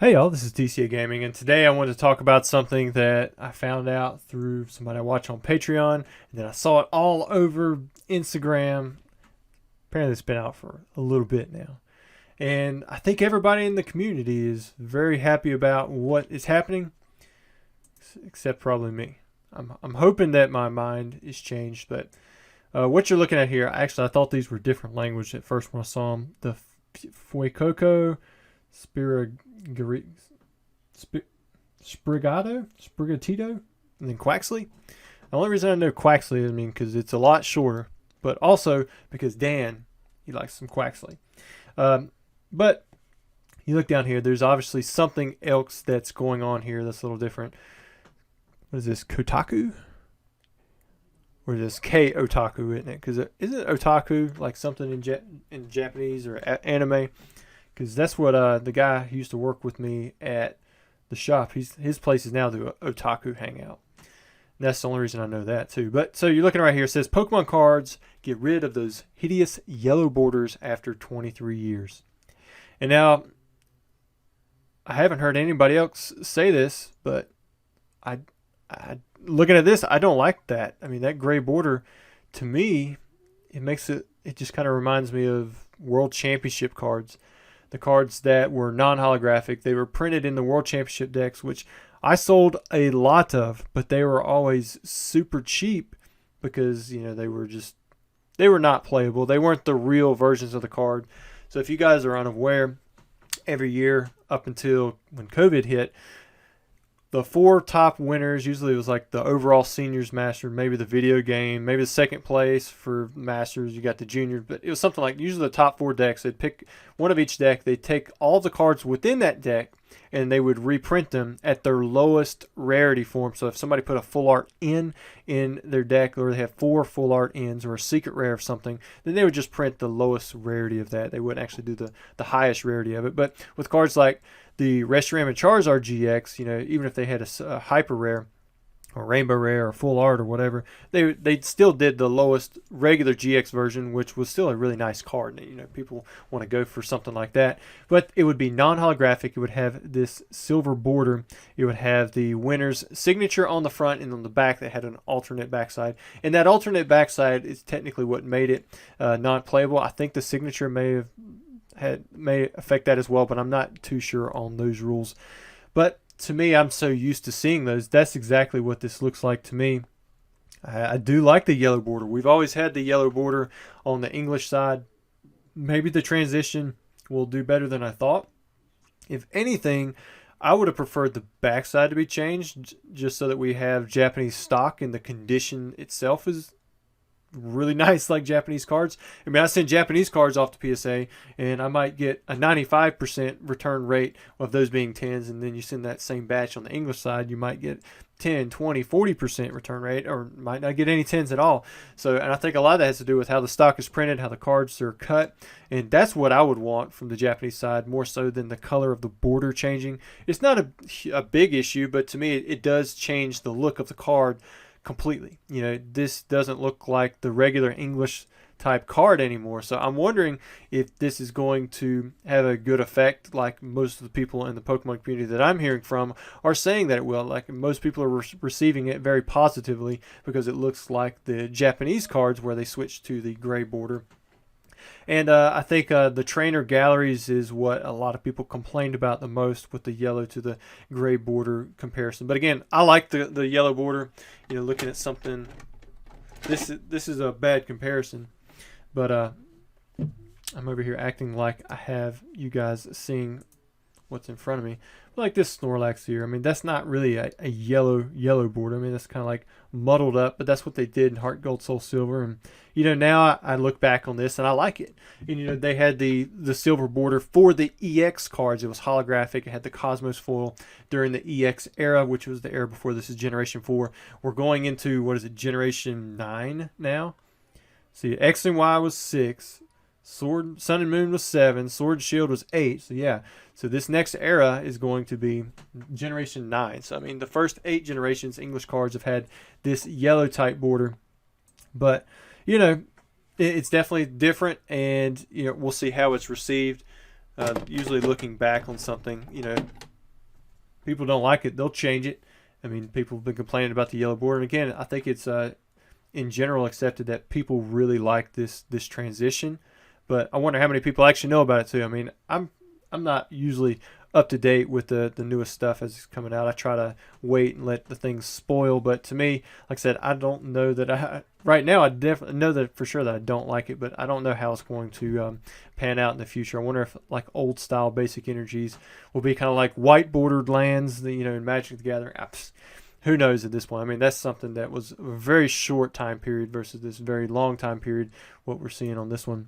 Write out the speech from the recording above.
Hey y'all, this is TCA Gaming, and today I wanted to talk about something that I found out through somebody I watch on Patreon, and then I saw it all over Instagram. Apparently it's been out for a little bit now. And I think everybody in the community is very happy about what is happening, except probably me. I'm hoping that my mind is changed, but what you're looking at here, actually I thought these were different language at first when I saw them. The Fuecoco Spirigari, Sprigatito, and then Quaxley. The only reason I know Quaxley is because it's a lot shorter, but also because Dan, he likes some Quaxley. But you look down here, there's obviously something else that's going on here that's a little different. What is this, Kotaku? Or is this K-Otaku, isn't it? Because isn't otaku like something in Japanese or anime? Because that's what the guy who used to work with me at the shop, his place is now the Otaku Hangout. And that's the only reason I know that too. But so you're looking right here, it says Pokemon cards get rid of those hideous yellow borders after 23 years. And now, I haven't heard anybody else say this, but I looking at this, I don't like that. I mean, that gray border, to me, it just kind of reminds me of World Championship cards. The cards that were non-holographic, they were printed in the World Championship decks, which I sold a lot of, but they were always super cheap because, they were not playable. They weren't the real versions of the card. So if you guys are unaware, every year up until when COVID hit, the 4 top winners, usually it was like the overall seniors master, maybe the video game, maybe the second place for masters, you got the juniors, but it was something like usually the top 4 decks. They'd pick one of each deck, they'd take all the cards within that deck, and they would reprint them at their lowest rarity form. So if somebody put a full art in their deck, or they have 4 full art ins or a secret rare of something, then they would just print the lowest rarity of that. They wouldn't actually do the highest rarity of it. But with cards like the Reshiram and Charizard GX, even if they had a hyper rare or rainbow rare or full art or whatever, they still did the lowest regular GX version, which was still a really nice card. People want to go for something like that, but it would be non-holographic. It would have this silver border. It would have the winner's signature on the front, and on the back they had an alternate backside, and that alternate backside is technically what made it non-playable. I think the signature may affect that as well, but I'm not too sure on those rules. But to me, I'm so used to seeing those. That's exactly what this looks like to me. I do like the yellow border. We've always had the yellow border on the English side. Maybe the transition will do better than I thought. If anything, I would have preferred the backside to be changed, just so that we have Japanese stock and the condition itself is really nice, like Japanese cards. I mean, I send Japanese cards off to PSA, and I might get a 95% return rate of those being 10s, and then you send that same batch on the English side, you might get 10, 20, 40% return rate, or might not get any 10s at all. So, and I think a lot of that has to do with how the stock is printed, how the cards are cut, and that's what I would want from the Japanese side, more so than the color of the border changing. It's not a big issue, but to me, it does change the look of the card completely. This doesn't look like the regular English type card anymore. So I'm wondering if this is going to have a good effect, like most of the people in the Pokemon community that I'm hearing from are saying that it will. Like most people are receiving it very positively because it looks like the Japanese cards where they switch to the gray border. And I think the trainer galleries is what a lot of people complained about the most, with the yellow to the gray border comparison. But again, I like the yellow border. Looking at something, this is a bad comparison. But I'm over here acting like I have you guys seeing what's in front of me. Like this Snorlax here, I mean, that's not really a yellow border. I mean, that's kind of like muddled up, but that's what they did in Heart Gold Soul Silver. And now I look back on this and I like it. And they had the silver border for the EX cards. It was holographic. It had the Cosmos foil during the EX era, which was the era before this is Generation 4. We're going into, what is it, Generation 9 now? See, X and Y was 6. Sword, Sun and Moon was 7. Sword and Shield was 8. So yeah, so this next era is going to be Generation 9. So I mean, the first 8 generations English cards have had this yellow type border, but it's definitely different, and we'll see how it's received. Usually, looking back on something, people don't like it, they'll change it. I mean, people have been complaining about the yellow border. And again, I think it's in general accepted that people really like this transition. But I wonder how many people actually know about it too. I mean, I'm not usually up to date with the newest stuff as it's coming out. I try to wait and let the things spoil. But to me, like I said, I don't know that right now I definitely know that for sure that I don't like it, but I don't know how it's going to pan out in the future. I wonder if like old style basic energies will be kind of like white bordered lands, in Magic the Gathering. Who knows at this point? I mean, that's something that was a very short time period versus this very long time period, what we're seeing on this one.